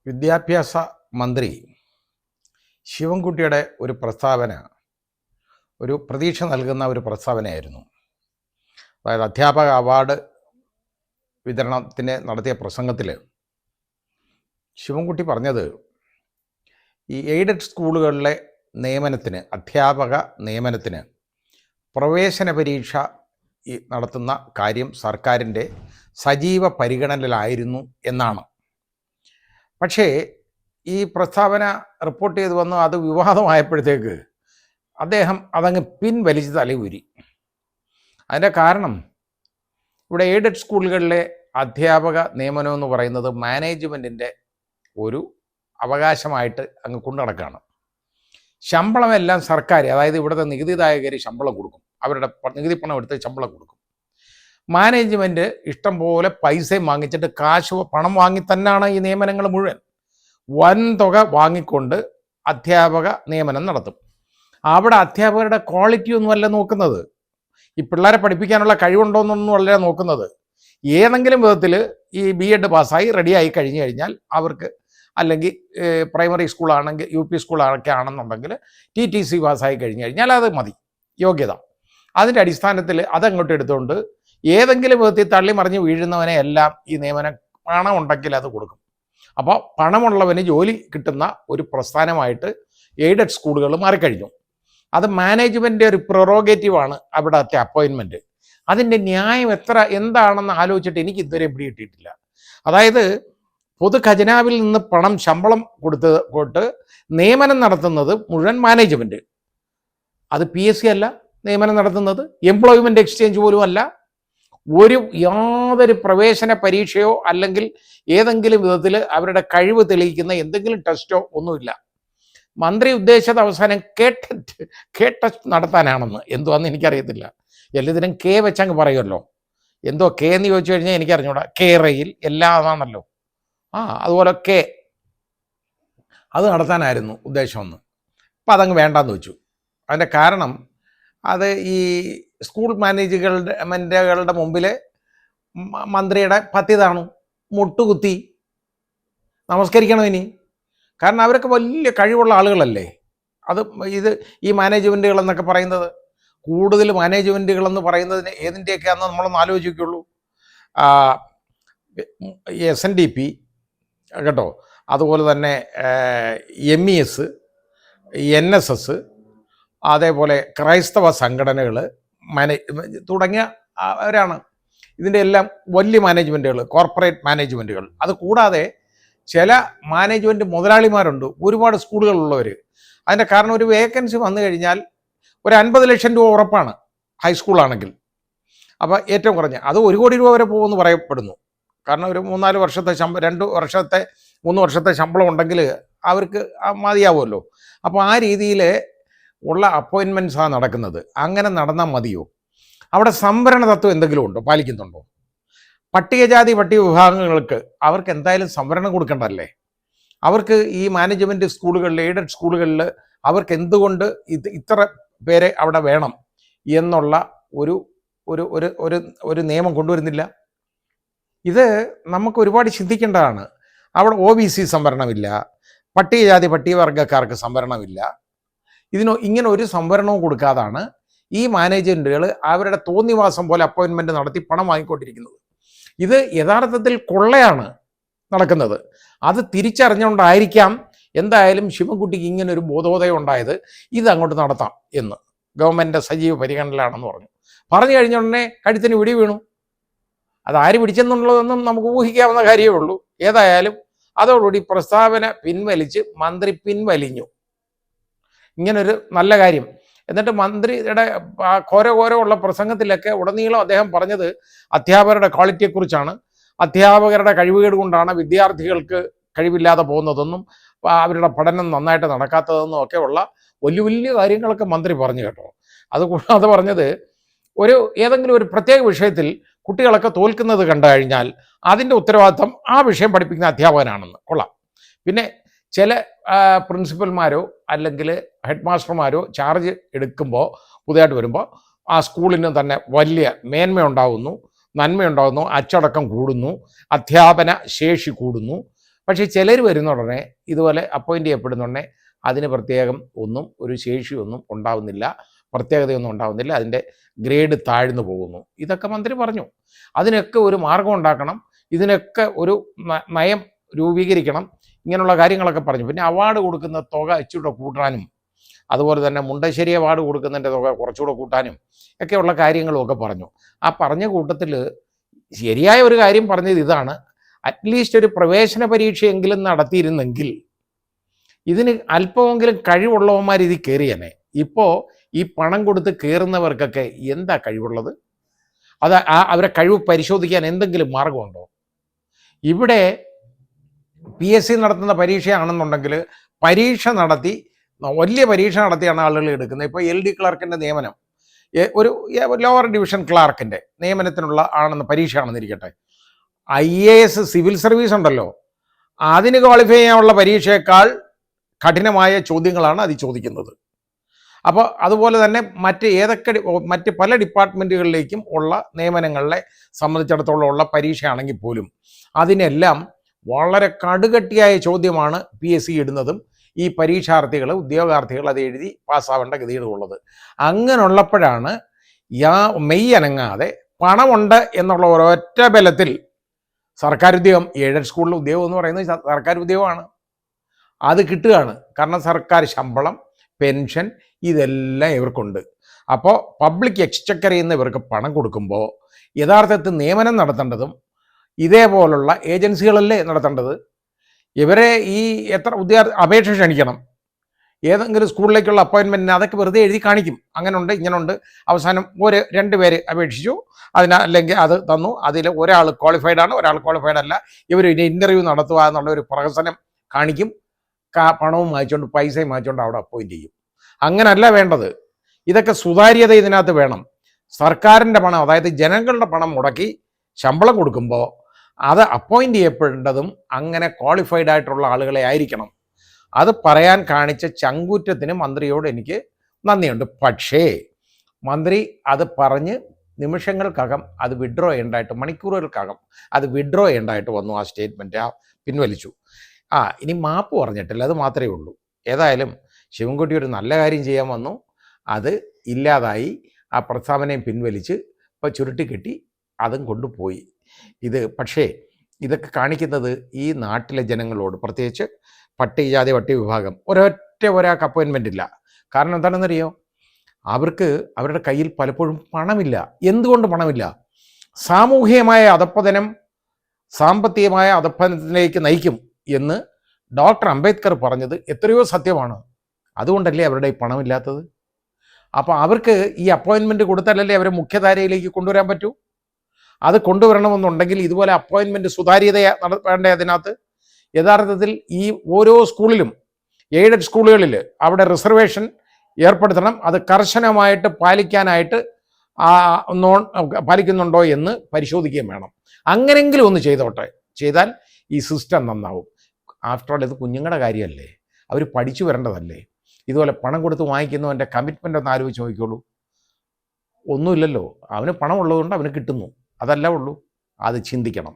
വിദ്യാഭ്യാസ മന്ത്രി ശിവൻകുട്ടിയുടെ ഒരു പ്രസ്താവന ഒരു പ്രതീക്ഷ നൽകുന്ന ഒരു പ്രസ്താവനയായിരുന്നു. അതായത് അധ്യാപക അവാർഡ് വിതരണത്തിന് നടത്തിയ പ്രസംഗത്തിൽ ശിവൻകുട്ടി പറഞ്ഞത് ഈ എയ്ഡഡ് സ്കൂളുകളിലെ നിയമനത്തിന് അധ്യാപക നിയമനത്തിന് പ്രവേശന പരീക്ഷ നടത്തുന്ന കാര്യം സർക്കാരിൻ്റെ സജീവ പരിഗണനയിലായിരുന്നു എന്നാണ്. പക്ഷേ ഈ പ്രസ്താവന റിപ്പോർട്ട് ചെയ്ത് വന്നു അത് വിവാദമായപ്പോഴത്തേക്ക് അദ്ദേഹം അതങ്ങ് പിൻവലിച്ച് തലയൂരി. അതിൻ്റെ കാരണം ഇവിടെ എയ്ഡഡ് സ്കൂളുകളിലെ അധ്യാപക നിയമനം എന്ന് പറയുന്നത് മാനേജ്മെൻറ്റിൻ്റെ ഒരു അവകാശമായിട്ട് അങ്ങ് കൊണ്ടു നടക്കുകയാണ്. ശമ്പളമെല്ലാം സർക്കാർ, അതായത് ഇവിടുത്തെ നികുതിദായകർ ശമ്പളം കൊടുക്കും, അവരുടെ നികുതി പണം എടുത്ത് ശമ്പളം കൊടുക്കും. മാനേജ്മെൻറ്റ് ഇഷ്ടം പോലെ പൈസയും വാങ്ങിച്ചിട്ട് പണം വാങ്ങി തന്നെയാണ് ഈ നിയമനങ്ങൾ മുഴുവൻ വൻതുക വാങ്ങിക്കൊണ്ട് അധ്യാപക നിയമനം നടത്തും. അവിടെ അധ്യാപകരുടെ ക്വാളിറ്റി ഒന്നുമല്ല നോക്കുന്നത്, ഈ പിള്ളേരെ പഠിപ്പിക്കാനുള്ള കഴിവുണ്ടോയെന്നൊന്നും അല്ല നോക്കുന്നത്. ഏതെങ്കിലും വിധത്തിൽ ഈ BEd പാസ്സായി റെഡിയായി കഴിഞ്ഞു കഴിഞ്ഞാൽ അവർക്ക്, അല്ലെങ്കിൽ പ്രൈമറി സ്കൂളാണെങ്കിൽ UP സ്കൂളൊക്കെ ആണെന്നുണ്ടെങ്കിൽ TTC പാസ്സായി കഴിഞ്ഞു കഴിഞ്ഞാൽ അത് മതി യോഗ്യത. അതിൻ്റെ അടിസ്ഥാനത്തിൽ അതങ്ങോട്ട് എടുത്തുകൊണ്ട് ഏതെങ്കിലും വിധത്തിൽ തള്ളി മറിഞ്ഞ് വീഴുന്നവനെ എല്ലാം ഈ നിയമനം പണം ഉണ്ടെങ്കിൽ അത് കൊടുക്കും. അപ്പോൾ പണമുള്ളവന് ജോലി കിട്ടുന്ന ഒരു പ്രസ്ഥാനമായിട്ട് എയ്ഡഡ് സ്കൂളുകൾ മാറിക്കഴിഞ്ഞു. അത് മാനേജ്മെൻറ്റ് ഒരു പ്രൊറോഗേറ്റീവാണ് അവിടുത്തെ അപ്പോയിൻമെൻറ്റ്. അതിൻ്റെ ന്യായം എന്താണെന്ന് ആലോചിച്ചിട്ട് എനിക്ക് ഇതുവരെ പിടികിട്ടിയിട്ടില്ല. അതായത് പൊതു ഖജനാവിൽ നിന്ന് പണം ശമ്പളം കൊടുത്ത് നിയമനം നടത്തുന്നത് മുഴുവൻ മാനേജ്മെൻറ്റ്. അത് PSC അല്ല നിയമനം നടത്തുന്നത്, എംപ്ലോയ്മെൻറ്റ് എക്സ്ചേഞ്ച് പോലും അല്ല, യാതൊരു പ്രവേശന പരീക്ഷയോ അല്ലെങ്കിൽ ഏതെങ്കിലും വിധത്തിൽ അവരുടെ കഴിവ് തെളിയിക്കുന്ന എന്തെങ്കിലും ടെസ്റ്റോ ഒന്നുമില്ല. മന്ത്രി ഉദ്ദേശിച്ചത് അവസാനം ടെസ്റ്റ് നടത്താനാണെന്ന്. എന്തുവാന്ന് എനിക്കറിയത്തില്ല. എല്ലാത്തിനും വെച്ചങ്ങ് പറയുമല്ലോ. എന്തോ എന്ന് ചോദിച്ചു കഴിഞ്ഞാൽ എനിക്കറിഞ്ഞൂടാ. റെയിൽ എല്ലാമാണല്ലോ. അതുപോലെ അത് നടത്താനായിരുന്നു ഉദ്ദേശമെന്ന്. അപ്പം അതങ്ങ് വേണ്ടാന്ന് വെച്ചു. അതിൻ്റെ കാരണം അത് ഈ സ്കൂൾ മാനേജ്മെൻറ്റുകളുടെ മുമ്പിൽ മന്ത്രിയുടെ പത്യതാണ് മുട്ടുകുത്തി നമസ്കരിക്കണം ഇനി. കാരണം അവരൊക്കെ വലിയ കഴിവുള്ള ആളുകളല്ലേ. ഈ മാനേജ്മെൻറ്റുകൾ എന്നൊക്കെ പറയുന്നത്, കൂടുതൽ മാനേജ്മെൻറ്റുകളെന്ന് പറയുന്നതിന് ഏതിൻ്റെയൊക്കെയാണെന്ന് നമ്മളൊന്ന് ആലോചിക്കുള്ളൂ. SNDP കേട്ടോ, അതുപോലെ തന്നെ MES, NSS, അതേപോലെ ക്രൈസ്തവ സംഘടനകൾ തുടങ്ങിയ അവരാണ് ഇതിൻ്റെ എല്ലാം വലിയ മാനേജ്മെൻറ്റുകൾ, കോർപ്പറേറ്റ് മാനേജ്മെൻറ്റുകൾ. അത് കൂടാതെ ചില മാനേജ്മെൻറ്റ് മുതലാളിമാരുണ്ട്, ഒരുപാട് സ്കൂളുകളുള്ളവർ. അതിൻ്റെ കാരണം ഒരു വേക്കൻസി വന്നു കഴിഞ്ഞാൽ ഒരു 50 ലക്ഷം രൂപ ഉറപ്പാണ് ഹൈസ്കൂളാണെങ്കിൽ. അപ്പോൾ ഏറ്റവും കുറഞ്ഞ അത് 1 കോടി രൂപ വരെ പോകുമെന്ന് പറയപ്പെടുന്നു. കാരണം ഒരു 3-4 വർഷത്തെ 3 വർഷത്തെ ശമ്പളം ഉണ്ടെങ്കിൽ അവർക്ക് മതിയാവുമല്ലോ. അപ്പോൾ ആ രീതിയിൽ ഉള്ള അപ്പോയിൻമെൻറ്റ്സാണ് നടക്കുന്നത്. അങ്ങനെ നടന്നാൽ മതിയോ? അവിടെ സംവരണ തത്വം എന്തെങ്കിലും ഉണ്ടോ, പാലിക്കുന്നുണ്ടോ? പട്ടികജാതി പട്ടിക വിഭാഗങ്ങൾക്ക് അവർക്ക് എന്തായാലും സംവരണം കൊടുക്കേണ്ടതല്ലേ? അവർക്ക് ഈ മാനേജ്മെൻറ്റ് സ്കൂളുകളിൽ, എയ്ഡഡ് സ്കൂളുകളിൽ അവർക്ക് എന്തുകൊണ്ട് ഇത്ര പേരെ അവിടെ വേണം എന്നുള്ള ഒരു ഒരു ഒരു ഒരു നിയമം കൊണ്ടുവരുന്നില്ല? ഇത് നമുക്ക് ഒരുപാട് ചിന്തിക്കേണ്ടതാണ്. അവിടെ OBC സംവരണമില്ല, പട്ടികജാതി പട്ടികവർഗക്കാർക്ക് സംവരണമില്ല. ഇങ്ങനെ ഒരു സംവരണവും കൊടുക്കാതാണ് ഈ മാനേജ്മെൻറ്റുകൾ അവരുടെ തോന്നിവാസം പോലെ അപ്പോയിൻമെൻറ്റ് നടത്തി പണം വാങ്ങിക്കൊണ്ടിരിക്കുന്നത്. ഇത് യഥാർത്ഥത്തിൽ കൊള്ളയാണ് നടക്കുന്നത്. അത് തിരിച്ചറിഞ്ഞുകൊണ്ടായിരിക്കാം എന്തായാലും ശിവൻകുട്ടിക്ക് ഇങ്ങനെ ഒരു ബോധോദയം ഉണ്ടായത്. ഇത് അങ്ങോട്ട് നടത്താം എന്ന് ഗവൺമെൻറ് സജീവ പരിഗണനയിലാണെന്ന് പറഞ്ഞു കഴിഞ്ഞ ഉടനെ കഴുത്തിന് പിടി വീണു. അതാര് പിടിച്ചെന്നുള്ളതൊന്നും നമുക്ക് ഊഹിക്കാവുന്ന കാര്യമേ ഉള്ളൂ. ഏതായാലും അതോടുകൂടി പ്രസ്താവന പിൻവലിച്ച് മന്ത്രി പിൻവലിഞ്ഞു. ഇങ്ങനൊരു നല്ല കാര്യം. എന്നിട്ട് മന്ത്രിയുടെ ഘോര ഉള്ള പ്രസംഗത്തിലൊക്കെ ഉടനീളം അദ്ദേഹം പറഞ്ഞത് അധ്യാപകരുടെ ക്വാളിറ്റിയെക്കുറിച്ചാണ്. അധ്യാപകരുടെ കഴിവുകേട് കൊണ്ടാണ് വിദ്യാർത്ഥികൾക്ക് കഴിവില്ലാതെ പോകുന്നതെന്നും അവരുടെ പഠനം നന്നായിട്ട് നടക്കാത്തതെന്നും ഒക്കെ ഉള്ള വലിയ കാര്യങ്ങളൊക്കെ മന്ത്രി പറഞ്ഞു കേട്ടോ. അതുകൂടാതെ പറഞ്ഞത് ഏതെങ്കിലും ഒരു പ്രത്യേക വിഷയത്തിൽ കുട്ടികളൊക്കെ തോൽക്കുന്നത് കണ്ടു കഴിഞ്ഞാൽ അതിൻ്റെ ഉത്തരവാദിത്വം ആ വിഷയം പഠിപ്പിക്കുന്ന അധ്യാപകനാണെന്ന്. കൊള്ളാം. പിന്നെ ചില പ്രിൻസിപ്പൽമാരോ അല്ലെങ്കിൽ ഹെഡ് മാസ്റ്റർമാരോ ചാർജ് എടുക്കുമ്പോൾ, പുതിയതായിട്ട് വരുമ്പോൾ ആ സ്കൂളിന് തന്നെ വലിയ മേന്മയുണ്ടാകുന്നു, നന്മയുണ്ടാകുന്നു, അച്ചടക്കം കൂടുന്നു, അധ്യാപന ശേഷി കൂടുന്നു, പക്ഷേ ചിലർ വരുന്ന ഉടനെ ഇതുപോലെ അപ്പോയിൻ്റ് ചെയ്യപ്പെടുന്ന ഉടനെ അതിന് പ്രത്യേകം ഒരു ശേഷിയൊന്നും ഉണ്ടാവുന്നില്ല, പ്രത്യേകതയൊന്നും ഉണ്ടാവുന്നില്ല, അതിൻ്റെ ഗ്രേഡ് താഴ്ന്നു പോകുന്നു. ഇതൊക്കെ മന്ത്രി പറഞ്ഞു. അതിനൊക്കെ ഒരു മാർഗം ഉണ്ടാക്കണം, ഇതിനൊക്കെ ഒരു നയം രൂപീകരിക്കണം, ഇങ്ങനെയുള്ള കാര്യങ്ങളൊക്കെ പറഞ്ഞു. പിന്നെ അവാർഡ് കൊടുക്കുന്ന തുക ഇച്ചിരി കൂട്ടാനും, അതുപോലെ തന്നെ മുണ്ടശ്ശേരി അവാർഡ് കൊടുക്കുന്നതിൻ്റെ തുക കുറച്ചുകൂടെ കൂട്ടാനും ഒക്കെയുള്ള കാര്യങ്ങളുമൊക്കെ പറഞ്ഞു. ആ പറഞ്ഞ കൂട്ടത്തിൽ ശരിയായ ഒരു കാര്യം പറഞ്ഞത് ഇതാണ്: അറ്റ്ലീസ്റ്റ് ഒരു പ്രവേശന പരീക്ഷയെങ്കിലും നടത്തിയിരുന്നെങ്കിൽ ഇതിന് അല്പമെങ്കിലും കഴിവുള്ളവന്മാർ ഇതിൽ കയറിയനെ. ഇപ്പോൾ ഈ പണം കൊടുത്ത് കയറുന്നവർക്കൊക്കെ എന്താ കഴിവുള്ളത്? അത് അവരെ കഴിവ് പരിശോധിക്കാൻ എന്തെങ്കിലും മാർഗമുണ്ടോ? ഇവിടെ PSC നടത്തുന്ന പരീക്ഷയാണെന്നുണ്ടെങ്കിൽ പരീക്ഷ നടത്തി, വലിയ പരീക്ഷ നടത്തിയാണ് ആളുകൾ എടുക്കുന്നത്. ഇപ്പോൾ LD ക്ലർക്കിൻ്റെ നിയമനം, ഒരു ലോവർ ഡിവിഷൻ ക്ലാർക്കിൻ്റെ നിയമനത്തിനുള്ള പരീക്ഷയാണെന്നിരിക്കട്ടെ, IAS സിവിൽ സർവീസ് ഉണ്ടല്ലോ, അതിന് ക്വാളിഫൈ ചെയ്യാനുള്ള പരീക്ഷയേക്കാൾ കഠിനമായ ചോദ്യങ്ങളാണ് അത് ചോദിക്കുന്നത്. അപ്പോൾ അതുപോലെ തന്നെ മറ്റ് പല ഡിപ്പാർട്ട്മെൻറ്റുകളിലേക്കും ഉള്ള നിയമനങ്ങളെ സംബന്ധിച്ചിടത്തോളം ഉള്ള പരീക്ഷയാണെങ്കിൽ പോലും അതിനെല്ലാം വളരെ കടുകട്ടിയായ ചോദ്യമാണ് PSC ഇടുന്നതും ഈ ഉദ്യോഗാർത്ഥികൾ അത് എഴുതി പാസ്സാവേണ്ട ഗതികളുള്ളത്. അങ്ങനെയുള്ളപ്പോഴാണ് മെയ് അനങ്ങാതെ പണമുണ്ട് എന്നുള്ള ഒരൊറ്റ ബലത്തിൽ സർക്കാർ ഉദ്യോഗം, എയ്ഡഡ് സ്കൂളിലെ ഉദ്യോഗം എന്ന് പറയുന്നത് സർക്കാർ ഉദ്യോഗമാണ്, അത് കിട്ടുകയാണ്. കാരണം സർക്കാർ ശമ്പളം, പെൻഷൻ ഇതെല്ലാം ഇവർക്കുണ്ട്. അപ്പോൾ പബ്ലിക് എക്സ്ചക്കറിൽ നിന്ന് ഇവർക്ക് പണം കൊടുക്കുമ്പോൾ യഥാർത്ഥത്തിൽ നിയമനം നടത്തേണ്ടതും ഇതേപോലുള്ള ഏജൻസികളല്ലേ നടത്തേണ്ടത്? ഇവരെ ഈ അപേക്ഷ ക്ഷണിക്കണം, ഏതെങ്കിലും സ്കൂളിലേക്കുള്ള അപ്പോയിൻമെൻറ്റിന് അതൊക്കെ വെറുതെ എഴുതി കാണിക്കും, അങ്ങനെയുണ്ട് ഇങ്ങനെയുണ്ട്. അവസാനം 2 പേര് അപേക്ഷിച്ചു, അല്ലെങ്കിൽ അത് തന്നു, അതിൽ ഒരാൾ ക്വാളിഫൈഡ് ആണ്, ഒരാൾ ക്വാളിഫൈഡ് അല്ല, ഇവർ ഇൻ്റർവ്യൂ നടത്തുക എന്നുള്ള ഒരു പ്രഹസനം കാണിക്കും, പണവും വാങ്ങിച്ചുകൊണ്ട് പൈസയും വാങ്ങിച്ചുകൊണ്ട് അവിടെ അപ്പോയിൻ്റ് ചെയ്യും. അങ്ങനല്ല വേണ്ടത്. ഇതൊക്കെ സുതാര്യത ഇതിനകത്ത് വേണം. സർക്കാരിൻ്റെ പണം, അതായത് ജനങ്ങളുടെ പണം മുടക്കി ശമ്പളം കൊടുക്കുമ്പോൾ അത് അപ്പോയിൻ്റ് ചെയ്യപ്പെടേണ്ടതും അങ്ങനെ ക്വാളിഫൈഡ് ആയിട്ടുള്ള ആളുകളെ ആയിരിക്കണം. അത് പറയാൻ കാണിച്ച ചങ്കൂറ്റത്തിന് മന്ത്രിയോട് എനിക്ക് നന്ദിയുണ്ട്. പക്ഷേ മന്ത്രി അത് പറഞ്ഞ് നിമിഷങ്ങൾക്കകം അത് വിഡ്രോ ചെയ്യേണ്ടതായിട്ട്, മണിക്കൂറുകൾക്കകം അത് വിഡ്രോ ചെയ്യേണ്ടതായിട്ട് വന്നു. ആ സ്റ്റേറ്റ്മെൻറ്റ് പിൻവലിച്ചു. ഇനി മാപ്പ് പറഞ്ഞിട്ടില്ല, അത് മാത്രമേ ഉള്ളൂ. ഏതായാലും ശിവൻകുട്ടി ഒരു നല്ല കാര്യം ചെയ്യാൻ വന്നു, അത് ഇല്ലാതായി, ആ പ്രസ്താവനയും പിൻവലിച്ച് ഇപ്പോൾ ചുരുട്ടിക്കെട്ടി അതും കൊണ്ടുപോയി. പക്ഷേ ഇതൊക്കെ കാണിക്കുന്നത് ഈ നാട്ടിലെ ജനങ്ങളോട്, പ്രത്യേകിച്ച് പട്ടികജാതി വിഭാഗം, ഒരാൾക്ക് അപ്പോയിൻമെൻ്റ് ഇല്ല. കാരണം എന്താണെന്നറിയോ? അവർക്ക് അവരുടെ കയ്യിൽ പലപ്പോഴും പണമില്ല. എന്തുകൊണ്ട് പണമില്ല? സാമൂഹികമായ അധപ്പതനം സാമ്പത്തികമായ അധപ്പതനത്തിലേക്ക് നയിക്കും എന്ന് ഡോക്ടർ അംബേദ്കർ പറഞ്ഞത് എത്രയോ സത്യമാണ്. അതുകൊണ്ടല്ലേ അവരുടെ പണമില്ലാത്തത്. അപ്പോൾ അവർക്ക് ഈ അപ്പോയിൻമെൻറ്റ് കൊടുത്താലല്ലേ അവരെ മുഖ്യധാരയിലേക്ക് കൊണ്ടുവരാൻ പറ്റൂ. അത് കൊണ്ടുവരണമെന്നുണ്ടെങ്കിൽ ഇതുപോലെ അപ്പോയിൻമെൻറ്റ് സുതാര്യത വേണ്ടേ അതിനകത്ത്? യഥാർത്ഥത്തിൽ ഈ ഓരോ സ്കൂളിലും, എയ്ഡഡ് സ്കൂളുകളിൽ അവിടെ റിസർവേഷൻ ഏർപ്പെടുത്തണം. അത് കർശനമായിട്ട് പാലിക്കുന്നുണ്ടോ എന്ന് പരിശോധിക്കുകയും വേണം. അങ്ങനെങ്കിലും ഒന്ന് ചെയ്താൽ ഈ സിസ്റ്റം നന്നാവും. ആഫ്റ്റർ ഓൾ ഇത് കുഞ്ഞുങ്ങളുടെ കാര്യമല്ലേ, അവർ പഠിച്ചു വരേണ്ടതല്ലേ. ഇതുപോലെ പണം കൊടുത്ത് വാങ്ങിക്കുന്നവൻ്റെ കമ്മിറ്റ്മെൻ്റ് ഒന്ന് ആലോചിച്ച് നോക്കിക്കോളൂ. ഒന്നുമില്ലല്ലോ, അവന് പണം ഉള്ളതുകൊണ്ട് അവന് കിട്ടുന്നു, അതല്ല ഉള്ളൂ. അത് ചിന്തിക്കണം.